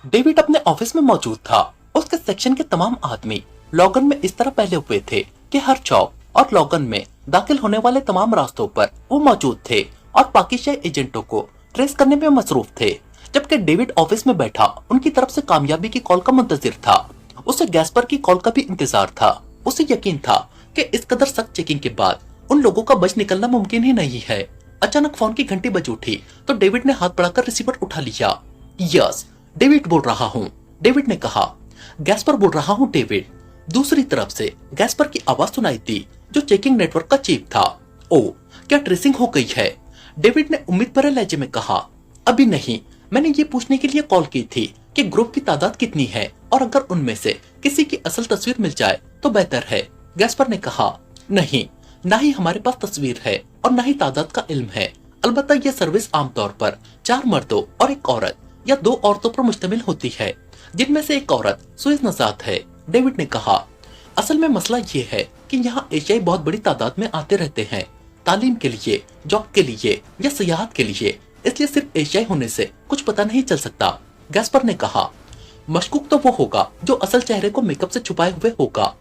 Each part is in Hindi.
डेविड अपने ऑफिस में मौजूद था। उसके सेक्शन के तमाम आदमी लॉगन में इस तरह पहले हुए थे कि हर चौक और लॉगन में दाखिल होने वाले तमाम रास्तों पर वो मौजूद थे और पाकिस्तानी एजेंटों को ट्रेस करने में मसरूफ थे। जबकि डेविड ऑफिस में बैठा उनकी तरफ से कामयाबी की कॉल का मुंतजिर था। उसे गैस्पर की कॉल का भी इंतजार था। उसे यकीन था कि इस कदर सख्त चेकिंग के बाद उन लोगों का बच निकलना मुमकिन ही नहीं है। अचानक फोन की घंटी बज उठी तो डेविड ने हाथ बढ़ाकर रिसीवर उठा लिया। यस, डेविड बोल रहा हूँ, डेविड ने कहा। गैस्पर बोल रहा हूँ डेविड। दूसरी तरफ से गैस्पर की आवाज सुनाई दी, जो चेकिंग नेटवर्क का चीफ था। ओ, क्या ट्रेसिंग हो गई है? डेविड ने उम्मीद भरे लहजे में कहा। अभी नहीं, मैंने ये पूछने के लिए कॉल की थी कि ग्रुप की तादाद कितनी है और अगर उनमें से किसी की असल तस्वीर मिल जाए तो बेहतर है। गैस्पर ने कहा। नहीं, ना ही हमारे पास तस्वीर है और ना ही तादाद का इल्म है। अलबत्ता यह सर्विस आमतौर पर 4 मर्दों और एक औरत या 2 औरतों पर मुश्तमिल होती है, जिनमें से एक औरत सुइज नजात है। डेविड ने कहा। असल में मसला ये है कि यहाँ एशियाई बहुत बड़ी तादाद में आते रहते हैं, तालीम के लिए, जॉब के लिए या सियाहत के लिए, इसलिए सिर्फ एशियाई होने से कुछ पता नहीं चल सकता। गैस्पर ने कहा। मशकूक तो वो होगा जो असल चेहरे को मेकअप से छुपाए हुए होगा,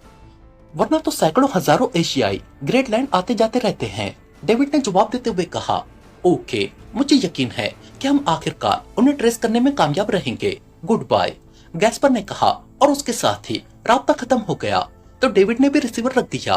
वरना तो सैकड़ों हजारों एशियाई ग्रेट लैंड आते जाते रहते हैं। डेविड ने जवाब देते हुए कहा। ओके, मुझे यकीन है कि हम आखिरकार उन्हें ट्रेस करने में कामयाब रहेंगे। गुड बाय, गैस्पर ने कहा और उसके साथ ही राब्ता खत्म हो गया। तो डेविड ने भी रिसीवर रख दिया।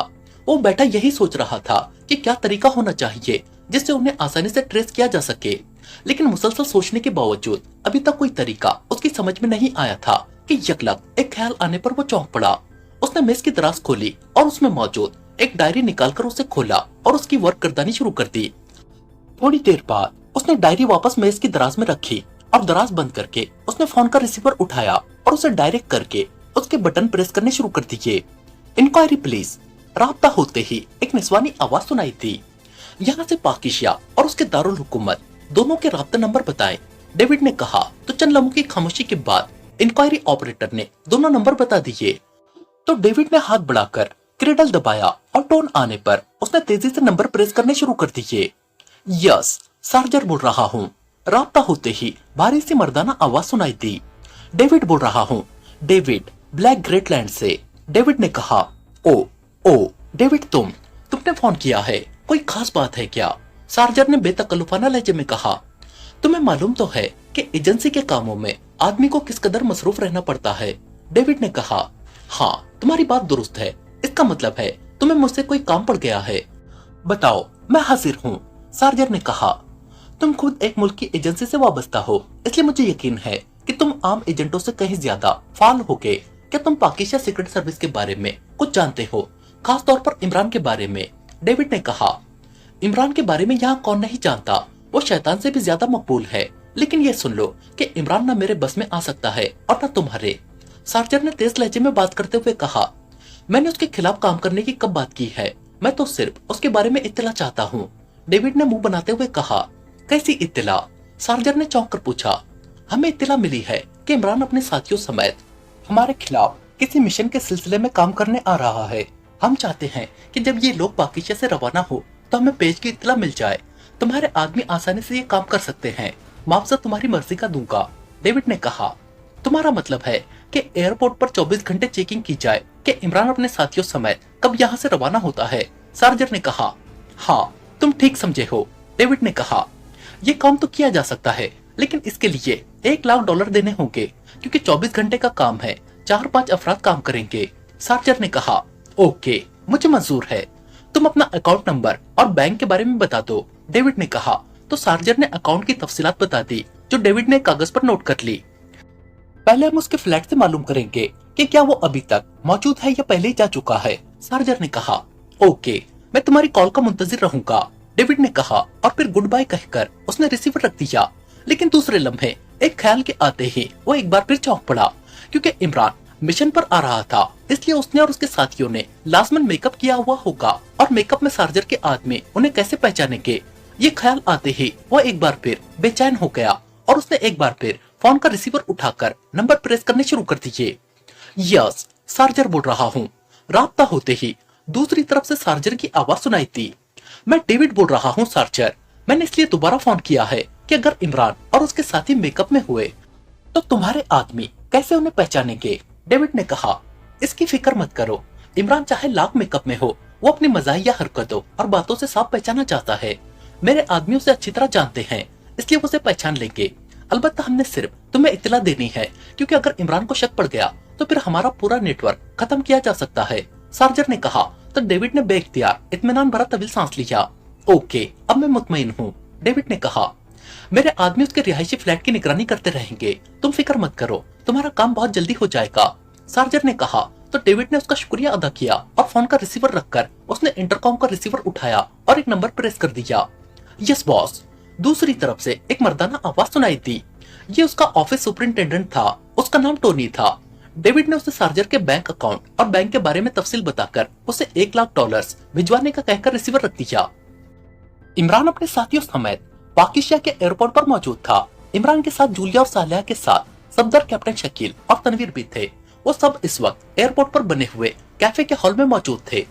वो बैठा यही सोच रहा था कि क्या तरीका होना चाहिए जिससे उन्हें आसानी से ट्रेस किया जा सके, लेकिन मुसलसल सोचने के बावजूद अभी तक कोई तरीका उसकी समझ में नहीं आया था कि यकलक एक ख्याल आने पर वो चौंक पड़ा। उसने मेज की दराज खोली और उसमें मौजूद एक डायरी निकालकर उसे खोला और उसकी वर्क गर्दानी शुरू कर दी। थोड़ी देर बाद उसने डायरी वापस मेज की दराज में रखी और दराज बंद करके उसने फोन का रिसीवर उठाया और उसे डायरेक्ट करके उसके बटन प्रेस करने शुरू कर दिए। Inquiry please. राब्ता होते ही एक निस्वानी आवाज सुनाई थी। यहाँ से पाकिस्तान और उसके दारुल हुकूमत दोनों के राब्ता नंबर बताएं। डेविड ने कहा तो चंद लम्हों की खामोशी के बाद इंक्वायरी ऑपरेटर ने दोनों नंबर बता दिए। तो डेविड ने हाथ बढ़ाकर क्रेडल दबाया और टोन आने पर उसने तेजी से नंबर प्रेस करने शुरू कर दिए। यस, सार्जर बोल रहा हूँ। राब्ता होते ही भारी सी मर्दाना आवाज सुनाई दी। डेविड बोल रहा हूँ। डेविड, ब्लैक ग्रेटलैंड से। डेविड ने कहा। ओ डेविड, तुमने फोन किया है, कोई खास बात है क्या? सार्जर ने बेतकल्लुफाना लहजे में कहा। तुम्हें मालूम तो है कि एजेंसी के कामों में आदमी को किस कदर मसरूफ रहना पड़ता है। डेविड ने कहा। हाँ, तुम्हारी बात दुरुस्त है। इसका मतलब है तुम्हें मुझसे कोई काम पड़ गया है। बताओ, मैं हाजिर हूँ। सार्जर ने कहा। तुम खुद एक मुल्क की एजेंसी से वाबस्ता हो, इसलिए मुझे यकीन है कि तुम आम एजेंटों से कहीं ज्यादा फाल होगे। क्या तुम पाकिस्तान सीक्रेट सर्विस के बारे में कुछ जानते हो, खास तौर पर इमरान के बारे में? डेविड ने कहा। इमरान के बारे में यहाँ कौन नहीं जानता, वो शैतान से भी ज्यादा मकबूल है। लेकिन ये सुन लो कि इमरान ना मेरे बस में आ सकता है और ना तुम्हारे। सार्जर ने तेज लहजे में बात करते हुए कहा। मैंने उसके खिलाफ काम करने की कब बात की है? मैं तो सिर्फ उसके बारे में इत्तला चाहता हूँ। डेविड ने मुंह बनाते हुए कहा। कैसी इत्तला? सार्जर ने चौंक कर पूछा। हमें इत्तला मिली है कि इमरान अपने साथियों समेत हमारे खिलाफ किसी मिशन के सिलसिले में काम करने आ रहा है। हम चाहते हैं कि जब ये लोग पाकिस्तान से रवाना हो तो हमें पेज की इत्तला मिल जाए। तुम्हारे आदमी आसानी से ये काम कर सकते हैं। मुआवजा तुम्हारी मर्जी का दूंगा। डेविड ने कहा। तुम्हारा मतलब है कि एयरपोर्ट पर 24 घंटे चेकिंग की जाए कि इमरान अपने साथियों समेत कब यहाँ से रवाना होता है? सार्जर ने कहा। हाँ, तुम ठीक समझे हो। डेविड ने कहा। ये काम तो किया जा सकता है, लेकिन इसके लिए $1 लाख देने होंगे, क्योंकि 24 घंटे का काम है। 4-5 अफराद काम करेंगे। सार्जर ने कहा। ओके, मुझे मंजूर है। तुम अपना अकाउंट नंबर और बैंक के बारे में बता दो। डेविड ने कहा। तो सार्जर ने अकाउंट की तफसीलात बता दी, जो डेविड ने कागज पर नोट कर ली। पहले हम उसके फ्लैट से मालूम करेंगे कि क्या वो अभी तक मौजूद है या पहले ही जा चुका है। सार्जर ने कहा। ओके, मैं तुम्हारी कॉल का मुंतजिर रहूंगा। डेविड ने कहा और फिर गुड बाय कहकर उसने रिसीवर रख दिया। लेकिन दूसरे लम्हे एक ख्याल के आते ही वो एक बार फिर चौंक पड़ा, क्योंकि इमरान मिशन पर आ रहा था, इसलिए उसने और उसके साथियों ने लाजमन मेकअप किया हुआ होगा और मेकअप में सार्जर के आदमी उन्हें कैसे पहचानेंगे। ये ख्याल आते ही वो एक बार फिर बेचैन हो गया और उसने एक बार फिर फोन का रिसीवर उठाकर नंबर प्रेस करने शुरू कर दिए। यस, सार्जर बोल रहा हूँ। राब्ता होते ही दूसरी तरफ से सार्जर की आवाज सुनाई थी। मैं डेविड बोल रहा हूँ सार्जर। मैंने इसलिए दोबारा फोन किया है कि अगर इमरान और उसके साथी मेकअप में हुए तो तुम्हारे आदमी कैसे उन्हें पहचानेंगे? डेविड ने कहा, इसकी फिक्र मत करो। इमरान चाहे लाख मेकअप में हो, वो अपनी मजाहिया हरकतों और बातों से साफ पहचाना चाहता है। मेरे आदमी उसे अच्छी तरह जानते हैं, इसलिए वो उसे पहचान लेंगे। अलबत्ता हमने सिर्फ तुम्हें इत्तला देनी है, क्योंकि अगर इमरान को शक पड़ गया तो फिर हमारा पूरा नेटवर्क खत्म किया जा सकता है। सार्जर ने कहा। तो डेविड ने बेख्तियार इत्मीनान भरा तवील सांस लिया। ओके, अब मैं मुतमईन हूँ, डेविड ने कहा। मेरे आदमी उसके रिहायशी फ्लैट की निगरानी करते रहेंगे, तुम फिक्र मत करो, तुम्हारा काम बहुत जल्दी हो जाएगा, सार्जर ने कहा। तो डेविड ने उसका शुक्रिया अदा किया और फोन का रिसीवर रखकर उसने इंटरकॉम का रिसीवर उठाया और एक नंबर प्रेस कर दिया। Yes boss. दूसरी तरफ से एक मर्दाना आवाज सुनाई दी। ये उसका ऑफिस सुपरिंटेंडेंट था, उसका नाम टोनी था। डेविड ने उसे सार्जर के बैंक अकाउंट और बैंक के बारे में तफसील बताकर उसे $1,00,000 भिजवाने का कहकर रिसीवर रख दिया। इमरान अपने साथियों समेत पाकिस्तान के एयरपोर्ट पर मौजूद था। इमरान के साथ जूलिया और सालिया के साथ सफदर, कैप्टन शकील और तनवीर भी थे। वो सब इस वक्त एयरपोर्ट पर बने हुए कैफे के हॉल में मौजूद थे।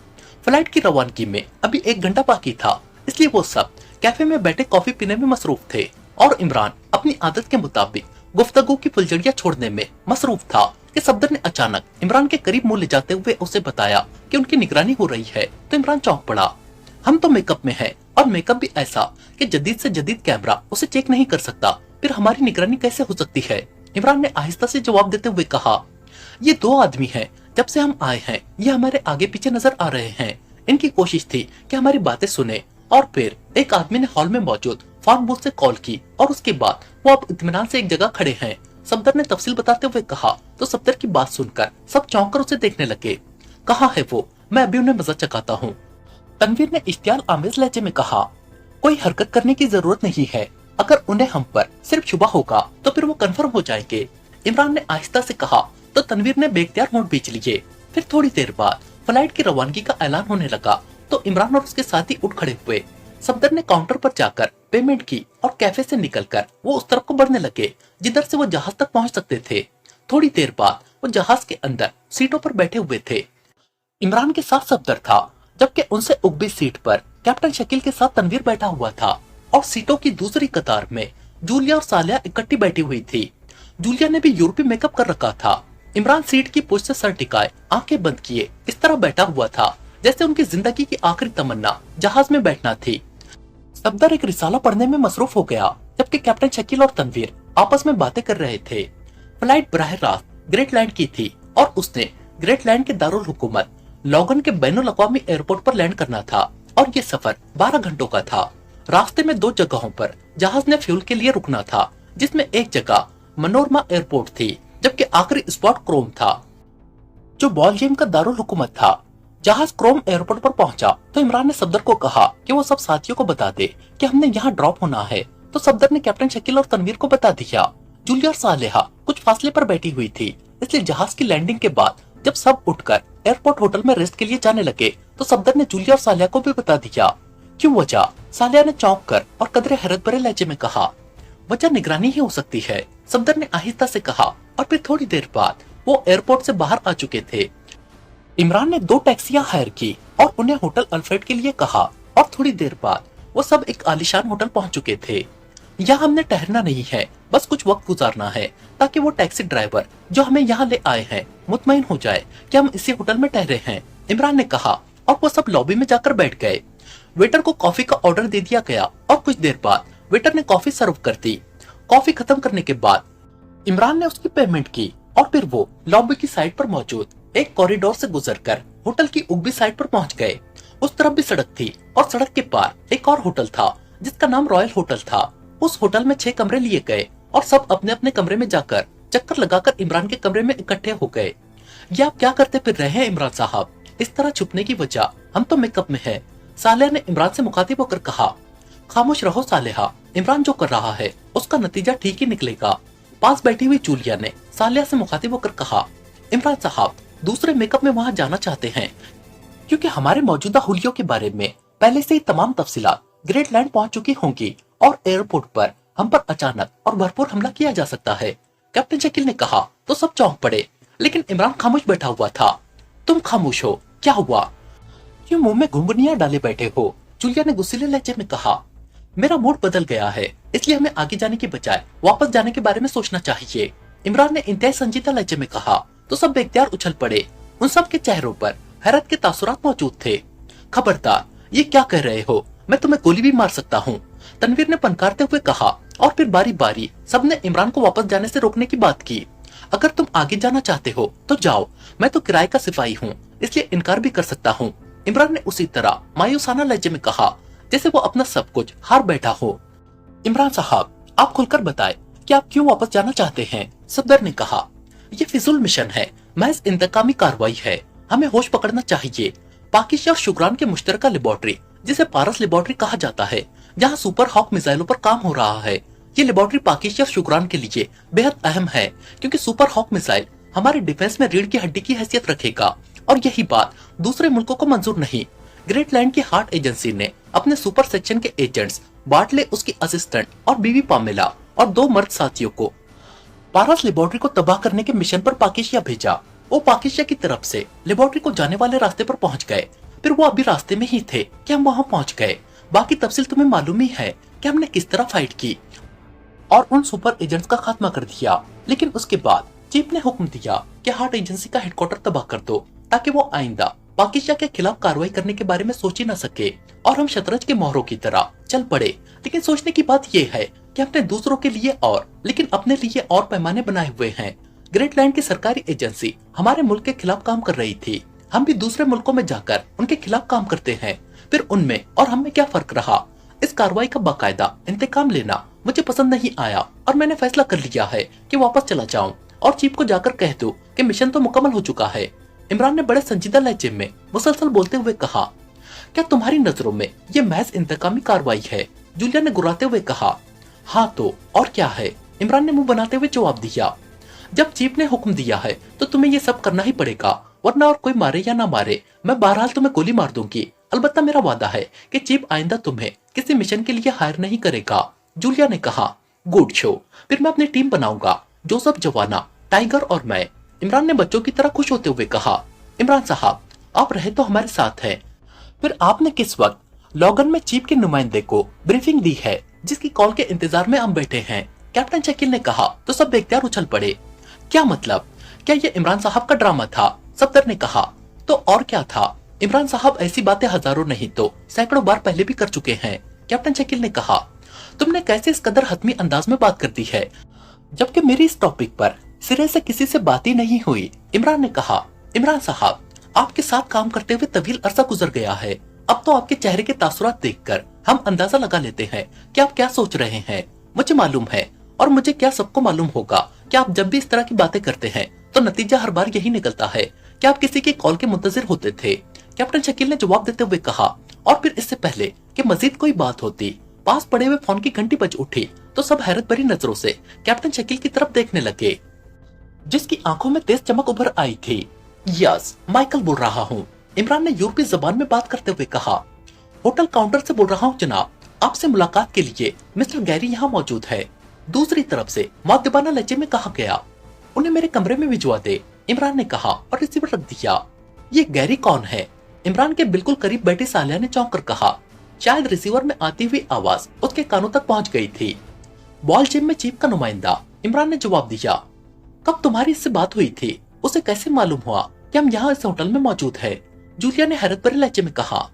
फ्लाइट की रवानगी में अभी 1 घंटा बाकी था, इसलिए वो सब कैफे में बैठे कॉफी पीने में मसरूफ थे और इमरान अपनी आदत के मुताबिक गुफ्तगू की फुलझड़ियां छोड़ने में मसरूफ था कि सफदर ने अचानक इमरान के करीब मुंह ले जाते हुए उसे बताया कि उनकी निगरानी हो रही है। तो इमरान चौंक पड़ा। हम तो मेकअप में हैं और मेकअप भी ऐसा कि जदीद से जदीद कैमरा उसे चेक नहीं कर सकता, फिर हमारी निगरानी कैसे हो सकती है? इमरान ने आहिस्ता से जवाब देते हुए कहा, ये 2 आदमी हैं, जब से हम आए हैं ये हमारे आगे पीछे नजर आ रहे हैं। इनकी कोशिश थी कि हमारी बातें सुने और फिर एक आदमी ने हॉल में मौजूद फोन बूथ से कॉल की और उसके बाद वो अब इत्मीनान से एक जगह खड़े हैं। सफदर ने तफसील बताते हुए कहा। तो सफदर की बात सुनकर सब चौंक कर उसे देखने लगे। कहाँ है वो? मैं अभी उन्हें मजा चखाता हूँ, तनवीर ने इश्तियाल आमेज लहजे में कहा। कोई हरकत करने की जरूरत नहीं है, अगर उन्हें हम पर सिर्फ शुबा होगा तो फिर वो कंफर्म हो जाएंगे, इमरान ने आहिस्ता से कहा। तो तनवीर ने बेख्तियार होंठ बीच लिए। फिर थोड़ी देर बाद फ्लाइट की रवानगी का ऐलान होने लगा तो इमरान और उसके साथी उठ खड़े हुए। सफदर ने काउंटर पर जाकर पेमेंट की और कैफे से निकलकर वो उस तरफ को बढ़ने लगे जिधर से वो जहाज तक पहुंच सकते थे। थोड़ी देर बाद वो जहाज के अंदर सीटों पर बैठे हुए थे। इमरान के साथ सफदर था, जबकि उनसे उगबी सीट पर कैप्टन शकील के साथ तनवीर बैठा हुआ था और सीटों की दूसरी कतार में जूलिया और सालिया इकट्ठी बैठी हुई थी। जूलिया ने भी यूरोपीय मेकअप कर रखा था। इमरान सीट की पुश से सर टिकाए, आंखें बंद किए इस तरह बैठा हुआ था जैसे उनकी जिंदगी की आखिरी तमन्ना जहाज में बैठना थी। सफदर एक रिसाला पढ़ने में मसरूफ हो गया, जबकि कैप्टन शकील और तनवीर आपस में बातें कर रहे थे। फ्लाइट बराह रास्त ग्रेटलैंड की थी और उसने ग्रेटलैंड के दारुल हुकूमत लॉगन के बैनुल अक़वामी एयरपोर्ट पर लैंड करना था और ये सफर 12 घंटों का था। रास्ते में 2 जगहों पर जहाज ने फ्यूल के लिए रुकना था, जिसमें एक जगह मनोरमा एयरपोर्ट थी, जबकि आखिरी स्पॉट क्रोम था, जो बेल्जियम का दारुल हुकूमत था। जहाज क्रोम एयरपोर्ट पर पहुंचा तो इमरान ने सफदर को कहा कि वो सब साथियों को बता दे कि हमने यहाँ ड्रॉप होना है। तो सफदर ने कैप्टन शकील और तनवीर को बता दिया। जूलिया और सालेहा कुछ फासले पर बैठी हुई थी, इसलिए जहाज की लैंडिंग के बाद जब सब उठकर एयरपोर्ट होटल में रेस्ट के लिए जाने लगे तो सफदर ने जूलिया और सालिया को भी बता दिया। क्यों वजह? सालिया ने चौंक कर और कदरे हैरत भरे लहजे में कहा। वजह निगरानी ही हो सकती है, सफदर ने आहिस्ता से कहा और फिर थोड़ी देर बाद वो एयरपोर्ट से बाहर आ चुके थे। इमरान ने 2 टैक्सियां हायर की और उन्हें होटल अल्फ्रेड के लिए कहा और थोड़ी देर बाद वो सब एक आलीशान होटल पहुंच चुके थे। यहाँ हमने ठहरना नहीं है, बस कुछ वक्त गुजारना है ताकि वो टैक्सी ड्राइवर जो हमें यहाँ ले आए हैं मुतमईन हो जाए कि हम इसी होटल में ठहरे हैं, इमरान ने कहा और वो सब लॉबी में जाकर बैठ गए। वेटर को कॉफी का ऑर्डर दे दिया गया और कुछ देर बाद वेटर ने कॉफी सर्व कर दी। कॉफी खत्म करने के बाद इमरान ने उसकी पेमेंट की और फिर वो लॉबी की साइड पर मौजूद एक कॉरिडोर से गुजरकर होटल की उगबी साइड पर पहुंच गए। उस तरफ भी सड़क थी और सड़क के पार एक और होटल था जिसका नाम रॉयल होटल था। उस होटल में 6 कमरे लिए गए और सब अपने अपने कमरे में जाकर चक्कर लगाकर इमरान के कमरे में इकट्ठे हो गए। ये आप क्या करते फिर रहे हैं इमरान साहब? इस तरह छुपने की वजह हम तो मेकअप में है, सालेहा ने इमरान से मुखातिब होकर कहा। खामोश रहो सालेहा, इमरान जो कर रहा है उसका नतीजा ठीक ही निकलेगा, पास बैठी हुई जूलिया ने सालेहा से मुखातिब होकर कहा। इमरान साहब दूसरे मेकअप में वहाँ जाना चाहते हैं क्योंकि हमारे मौजूदा हुलियों के बारे में पहले से ही तमाम तफसीलात ग्रेटलैंड पहुंच चुकी होंगी और एयरपोर्ट पर हम पर अचानक और भरपूर हमला किया जा सकता है, कैप्टन शकील ने कहा। तो सब चौंक पड़े, लेकिन इमरान खामोश बैठा हुआ था। तुम खामोश हो, क्या हुआ? क्यों मुंह में घुंघनियां डाले बैठे हो? जूलिया ने गुस्सीले लहजे में कहा। मेरा मूड बदल गया है, इसलिए हमें आगे जाने के बजाय वापस जाने के बारे में सोचना चाहिए, इमरान ने इंतहाई संजीदा लहजे में कहा तो सब बेख्तियार उछल पड़े। उन सब के चेहरों पर हैरत के तासुरात मौजूद थे। खबरदार, ये क्या कह रहे हो, मैं तुम्हें गोली भी मार सकता हूँ, तनवीर ने पनकारते हुए कहा। और फिर बारी बारी सबने इमरान को वापस जाने से रोकने की बात की। अगर तुम आगे जाना चाहते हो तो जाओ, मैं तो किराए का सिपाही हूँ, इसलिए इनकार भी कर सकता हूँ, इमरान ने उसी तरह मायूसाना लहजे में कहा जैसे वो अपना सब कुछ हार बैठा हो। इमरान साहब, आप खुलकर बताएं कि आप क्यों वापस जाना चाहते हैं, सफदर ने कहा। ये फिजूल मिशन है, महज इंतकामी कार्रवाई है, हमें होश पकड़ना चाहिए। पाकिस्तान और शुक्रान के मुश्तरका लेबोरेटरी, जिसे पारस लेबोरेटरी कहा जाता है, जहाँ सुपर हॉक मिसाइलों पर काम हो रहा है। ये लेबोरेटरी पाकिस्तान और शुक्रान के लिए बेहद अहम है, क्योंकि सुपर हॉक मिसाइल हमारे डिफेंस में रीढ़ की हड्डी की हैसियत रखेगा, और यही बात दूसरे मुल्कों को मंजूर नहीं। ग्रेट लैंड की हार्ट एजेंसी ने अपने सुपर सेक्शन के एजेंट्स बार्टले, उसकी असिस्टेंट और बीवी पामेला और 2 मर्द साथियों को पारस लेबोरेटरी को तबाह करने के मिशन पर पाकिस्तान भेजा। वो पाकिस्तान की तरफ से लेबोरेटरी को जाने वाले रास्ते पर पहुंच गए। फिर वो अभी रास्ते में ही थे कि हम वहां पहुंच गए। बाकी तफसील तुम्हें मालूम ही है कि हमने किस तरह फाइट की और उन सुपर एजेंट्स का खात्मा कर दिया। लेकिन उसके बाद चीफ ने हुक्म दिया कि हार्ट एजेंसी का हेडक्वार्टर तबाह कर दो, ताकि वो आइंदा पाकिस्तान के खिलाफ कार्रवाई करने के बारे में सोच ही न सके और हम शतरंज के मोहरों की तरह चल पड़े। लेकिन सोचने की बात यह है कि हमने दूसरों के लिए और लेकिन अपने लिए और पैमाने बनाए हुए हैं। ग्रेट लैंड की सरकारी एजेंसी हमारे मुल्क के खिलाफ काम कर रही थी, हम भी दूसरे मुल्कों में जाकर उनके खिलाफ काम करते हैं। फिर उनमें और हम में क्या फर्क रहा। इस कार्रवाई का बाकायदा इंतकाम लेना मुझे पसंद नहीं आया और मैंने फैसला कर लिया है कि वापस चला जाऊं और चीफ को जाकर कह दो कि मिशन तो मुकम्मल हो चुका है। इमरान ने बड़े संजीदा लहजे में मुसलसल बोलते हुए कहा। क्या तुम्हारी नजरों में ये महज इंतकामी कार्रवाई है, जूलिया ने गुर्राते हुए कहा। हाँ तो और क्या है, इमरान ने मुंह बनाते हुए जवाब दिया। जब चीफ ने हुक्म दिया है तो तुम्हें ये सब करना ही पड़ेगा, वरना और कोई मारे या ना मारे मैं बहरहाल तुम्हें गोली मार दूंगी। अलबत्ता मेरा वादा है कि चीफ आइंदा तुम्हें किसी मिशन के लिए हायर नहीं करेगा, जूलिया ने कहा। गुड शो, फिर मैं अपनी टीम बनाऊंगा, जोसेफ, जवाना, टाइगर और मैं, इमरान ने बच्चों की तरह खुश होते हुए कहा। इमरान साहब, आप रहे तो हमारे साथ हैं। फिर आपने किस वक्त लॉगन में चीफ के नुमाइंदे को ब्रीफिंग दी है, जिसकी कॉल के इंतजार में हम बैठे हैं, कैप्टन शकील ने कहा। तो सब बेख्तियार उछल पड़े। क्या मतलब, क्या ये इमरान साहब का ड्रामा था, सफदर ने कहा। तो और क्या था, इमरान साहब ऐसी बातें हजारों नहीं तो सैकड़ों बार पहले भी कर चुके हैं, कैप्टन शकील ने कहा। तुमने कैसे इस कदर हतमी अंदाज में बात कर दी है, जबकि मेरी इस टॉपिक पर सिरे से किसी से बात ही नहीं हुई, इमरान ने कहा। इमरान साहब, आपके साथ काम करते हुए तवील अरसा गुजर गया है, अब तो आपके चेहरे के तासुरात देखकर हम अंदाजा लगा लेते हैं कि आप क्या सोच रहे हैं। मुझे मालूम है और मुझे क्या सबको मालूम होगा कि आप जब भी इस तरह की बातें करते हैं तो नतीजा हर बार यही निकलता है कि आप किसी की कॉल के मुंतजिर होते थे, कैप्टन शकील ने जवाब देते हुए कहा। और फिर इससे पहले कि मजीद कोई बात होती, पास पड़े हुए फोन की घंटी बज उठी तो सब हैरत भरी नजरों से कैप्टन शकील की तरफ देखने लगे, जिसकी आंखों में तेज चमक उभर आई थी। यस, माइकल बोल रहा हूँ, इमरान ने यूरोपीय जबान में बात करते हुए कहा। होटल काउंटर से बोल रहा हूँ जनाब, आपसे मुलाकात के लिए मिस्टर गैरी यहाँ मौजूद है, दूसरी तरफ से मुअद्दबाना लहजे में कहा गया। उन्हें मेरे कमरे में भिजवा दे, इमरान ने कहा और रिसीवर रख दिया। ये गैरी कौन है, इमरान के बिल्कुल करीब बैठी सालिया ने चौंक कर कहा। शायद रिसीवर में आती हुई आवाज उसके कानों तक पहुंच गई थी। बॉल जिम में चीफ का नुमाइंदा, इमरान ने जवाब दिया। कब तुम्हारी इससे बात हुई थी, उसे कैसे मालूम हुआ कि हम यहाँ इस होटल में मौजूद है, जूलिया ने हैरत भरे लहजे में कहा।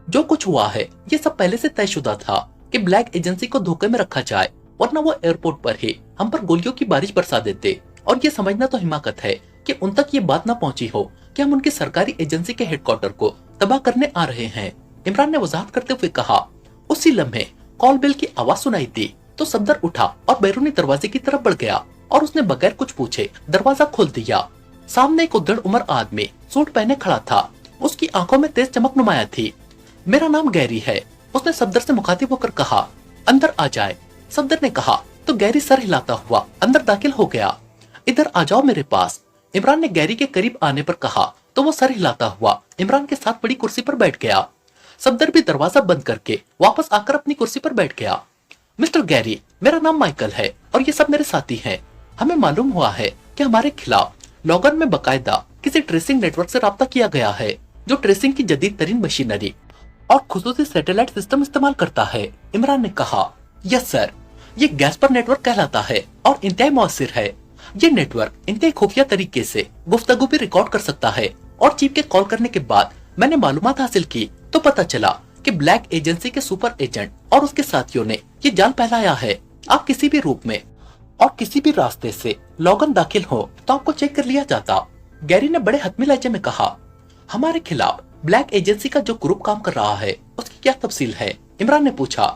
जो कुछ हुआ है ये सब पहले से तयशुदा था कि ब्लैक एजेंसी को धोखे में रखा जाए, वरना वो एयरपोर्ट पर ही हम पर गोलियों की बारिश बरसा देते। और ये समझना तो हिमाकत है कि उन तक ये बात ना पहुंची हो कि हम उनकी सरकारी एजेंसी के हेडक्वार्टर को तबाह करने आ रहे हैं, इमरान ने वजाहत करते हुए कहा। उसी लम्हे कॉल बेल की आवाज सुनाई दी तो सफदर उठा और बैरूनी दरवाजे की तरफ बढ़ गया और उसने बगैर कुछ पूछे दरवाजा खोल दिया। सामने एक उद्दड़ उम्र आदमी सूट पहने खड़ा था, उसकी आंखों में तेज चमक नुमाया थी। मेरा नाम गैरी है, उसने सफदर से मुखातिब होकर कहा। अंदर आ जाए, सफदर ने कहा तो गैरी सर हिलाता हुआ अंदर दाखिल हो गया। इधर आ जाओ मेरे पास, इमरान ने गैरी के करीब आने पर कहा तो वो सर हिलाता हुआ इमरान के साथ बड़ी कुर्सी पर बैठ गया। सफदर भी दरवाजा बंद करके वापस आकर अपनी कुर्सी पर बैठ गया। मिस्टर गैरी, मेरा नाम माइकल है और ये सब मेरे साथी हैं। हमें मालूम हुआ है कि हमारे खिलाफ लॉगन में बकायदा किसी ट्रेसिंग नेटवर्क से राब्ता किया गया है, जो ट्रेसिंग की जदीद तरीन मशीनरी और खुसूसी सैटेलाइट सिस्टम इस्तेमाल करता है, इमरान ने कहा। यस सर, ये गैस्पर नेटवर्क कहलाता है और इंतहाई मौसर है। ये नेटवर्क इंतहाई खुफिया तरीके से गुफ्तगू भी रिकॉर्ड कर सकता है और चीफ के कॉल करने के बाद मैंने मालूमात हासिल की तो पता चला कि ब्लैक एजेंसी के सुपर एजेंट और उसके साथियों ने ये जाल फैलाया है। आप किसी भी रूप में और किसी भी रास्ते से लॉगन दाखिल हो तो आपको चेक कर लिया जाता। गैरी ने बड़े हतमी लहजे में कहा, हमारे खिलाफ ब्लैक एजेंसी का जो ग्रुप काम कर रहा है उसकी क्या तफसील है? इमरान ने पूछा।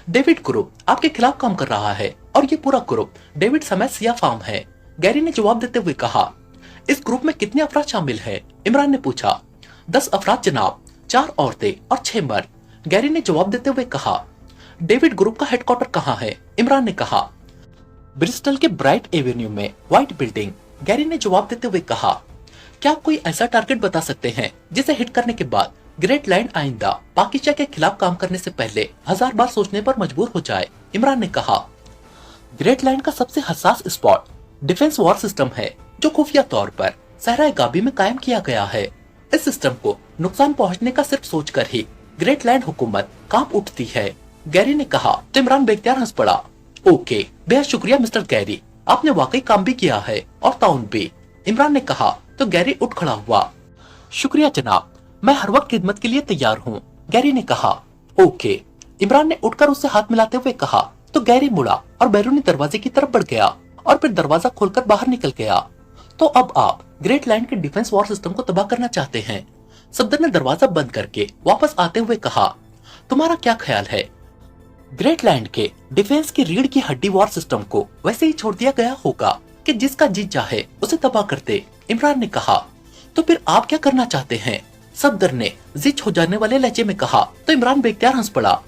डेविड ग्रुप आपके खिलाफ काम कर रहा है और ये पूरा ग्रुप डेविड समेत सिया फार्म है। गैरी ने जवाब देते हुए कहा। इस ग्रुप में कितने अफराद शामिल हैं? इमरान ने पूछा। 10 अफराद जनाब, 4 औरतें और 6 मर्द। गैरी ने जवाब देते हुए कहा। डेविड ग्रुप का हेडक्वार्टर कहाँ है? इमरान ने कहा। ब्रिस्टल के ब्राइट एवेन्यू में व्हाइट बिल्डिंग। गैरी ने जवाब देते हुए कहा। क्या आप कोई ऐसा टारगेट बता सकते हैं जिसे हिट करने के बाद ग्रेट लैंड आइंदा पाकिस्तान के खिलाफ काम करने से पहले 1000 बार सोचने पर मजबूर हो जाए? इमरान ने कहा। ग्रेट लैंड का सबसे हसास स्पॉट डिफेंस वॉर सिस्टम है जो खुफिया तौर पर सहरा गाबी में कायम किया गया है। इस सिस्टम को नुकसान पहुंचने का सिर्फ सोचकर ही ग्रेट लैंड हुकूमत कांप उठती है। गैरी ने कहा तो इमरान बेख्तियार हंस पड़ा। ओके, बेहद शुक्रिया मिस्टर गैरी, आपने वाकई काम भी किया है और ताउन भी। इमरान ने कहा तो गैरी उठ खड़ा हुआ। शुक्रिया जनाब, मैं हर वक्त खिदमत के लिए तैयार हूँ। गैरी ने कहा। ओके। इमरान ने उठकर उससे हाथ मिलाते हुए कहा तो गैरी मुड़ा और बैरूनी दरवाजे की तरफ बढ़ गया और फिर दरवाजा खोलकर बाहर निकल गया। तो अब आप ग्रेट लैंड के डिफेंस वॉर सिस्टम को तबाह करना चाहते हैं? सफदर ने दरवाजा बंद करके वापस आते हुए कहा। तुम्हारा क्या ख्याल है? ग्रेट लैंड के डिफेंस की रीढ़ की हड्डी वॉर सिस्टम को वैसे ही छोड़ दिया गया होगा कि जिसका जी चाहे उसे तबाह करते? इमरान ने कहा। तो फिर आप क्या करना चाहते हैं? सफदर ने जिच हो जाने वाले लहजे में कहा तो इमरान बेख्तियार हंस पड़ा।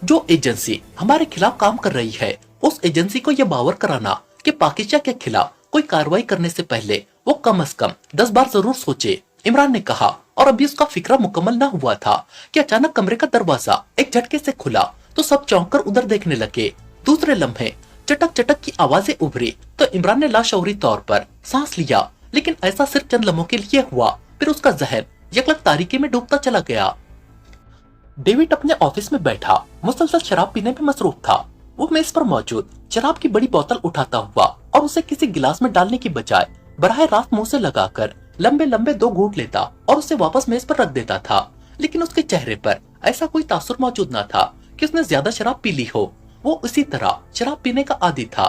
जो एजेंसी हमारे खिलाफ काम कर रही है उस एजेंसी को यह बावर कराना कि पाकिस्तान के खिलाफ कोई कार्रवाई करने से पहले वो कम से कम 10 बार जरूर सोचे। इमरान ने कहा। और अभी उसका फिक्रा मुकम्मल न हुआ था कि अचानक कमरे का दरवाजा एक झटके से खुला तो सब चौंक कर उधर देखने लगे। दूसरे लम्हे चटक चटक की आवाजें उभरी तो इमरान ने लाशऊरी तौर पर सांस लिया, लेकिन ऐसा सिर्फ चंद लम्हों के लिए हुआ। फिर उसका जहन यकलक तारीकी में डूबता चला गया। डेविड अपने ऑफिस में बैठा मुसलसल शराब पीने में मसरूफ था। वो मेज पर मौजूद शराब की बड़ी बोतल उठाता हुआ और उसे किसी गिलास में डालने की बजाय बराह रास्त मुंह से लगाकर लंबे लंबे 2 घूंट लेता और उसे वापस मेज पर रख देता था। लेकिन उसके चेहरे पर ऐसा कोई तासुर मौजूद न था कि उसने ज्यादा शराब पी ली हो। वो उसी तरह शराब पीने का आदी था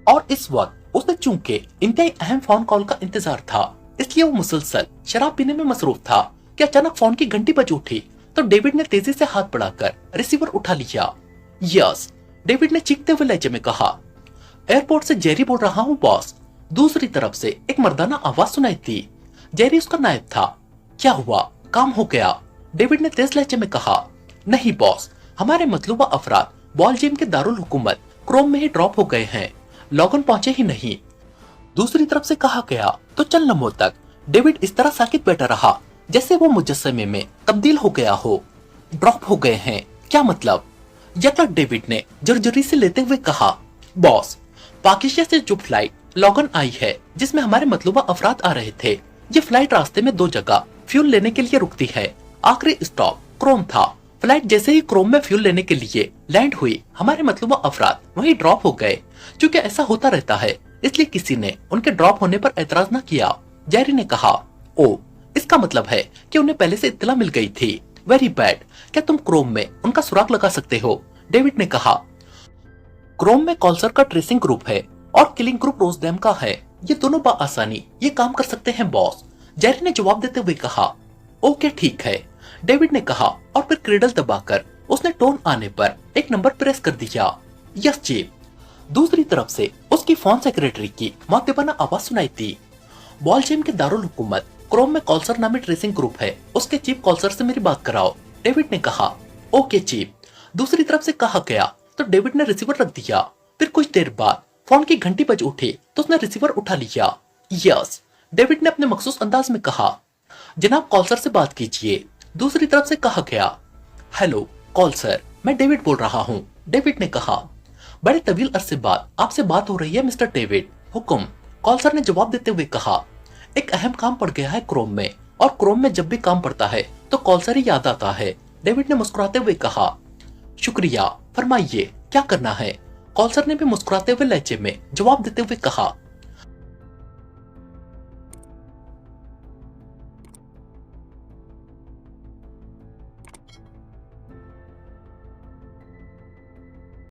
और इस वक्त उसे चूंकि इंतहाई अहम फोन कॉल का इंतजार था इसलिए वो मुसलसल शराब पीने में मसरूफ था कि अचानक फोन की घंटी बज उठी तो डेविड ने तेजी से हाथ बढ़ाकर रिसीवर उठा लिया। यस, डेविड ने चीखते हुए लहजे में कहा। एयरपोर्ट से जेरी बोल रहा हूँ बॉस। दूसरी तरफ से एक मर्दाना आवाज सुनाई थी। जेरी उसका नायब था। क्या हुआ? काम हो गया? डेविड ने तेज लहजे में कहा। नहीं बॉस, हमारे मतलूबा अफराद बॉल जिम के दारुल हुकूमत क्रोम में ही ड्रॉप हो गए हैं, लॉगन पहुंचे ही नहीं। दूसरी तरफ से कहा गया तो चंद लम्हों तक डेविड इस तरह साकित बैठा रहा जैसे वो मुजस्समे में तब्दील हो गया हो। ड्रॉप हो गए हैं? क्या मतलब? यकलक डेविड ने जर्जरी से लेते हुए कहा। बॉस, पाकिस्तान से जो फ्लाइट लॉगन आई है जिसमें हमारे मतलूबा अफराद आ रहे थे, ये फ्लाइट रास्ते में 2 जगह फ्यूल लेने के लिए रुकती है। आखिरी स्टॉप क्रोम था। फ्लाइट जैसे ही क्रोम में फ्यूल लेने के लिए लैंड हुई हमारे मतलूबा अफराद वहीं ड्रॉप हो गए। क्योंकि ऐसा होता रहता है इसलिए किसी ने उनके ड्रॉप होने पर एतराज न किया। जेरी ने कहा। ओ, इसका मतलब है कि उन्हें पहले से इत्तला मिल गई थी। Very bad. क्या तुम क्रोम में उनका सुराग लगा सकते हो? डेविड ने कहा। क्रोम में कॉल्सर का ट्रेसिंग ग्रुप है और किलिंग ग्रुप रोजडेम का है। ये दोनों बआसानी ये काम कर सकते हैं बॉस, जेरी ने जवाब देते हुए कहा। ओके ठीक है, डेविड ने कहा और फिर क्रेडल दबाकर उसने टोन आने पर एक नंबर प्रेस कर दिया। Yes chief. दूसरी तरफ से उसकी फोन सेक्रेटरी की मुअद्दिबाना आवाज सुनाई थी। बॉल जिम के दारुल हुकूमत क्रोम में कॉल्सर नामी ट्रेसिंग ग्रुप है, उसके चीफ कॉल्सर से मेरी बात कराओ, डेविड ने कहा। Okay chief. दूसरी तरफ से कहा गया तो डेविड ने रिसीवर रख दिया। फिर कुछ देर बाद फोन की घंटी बज उठी तो उसने रिसीवर उठा लिया। यस, डेविड ने अपने मखसूस अंदाज में कहा। जनाब कॉल्सर से बात कीजिए। दूसरी तरफ से कहा गया। हेलो कॉल्सर, मैं डेविड बोल रहा हूँ, डेविड ने कहा। बड़े तवील अरसे बाद आपसे बात हो रही है मिस्टर डेविड। हुक्म, कॉल्सर ने जवाब देते हुए कहा। एक अहम काम पड़ गया है क्रोम में और क्रोम में जब भी काम पड़ता है तो कॉल्सर ही याद आता है, डेविड ने मुस्कुराते हुए कहा। शुक्रिया, फरमाइए क्या करना है? कॉल्सर ने भी मुस्कुराते हुए लहजे में जवाब देते हुए कहा।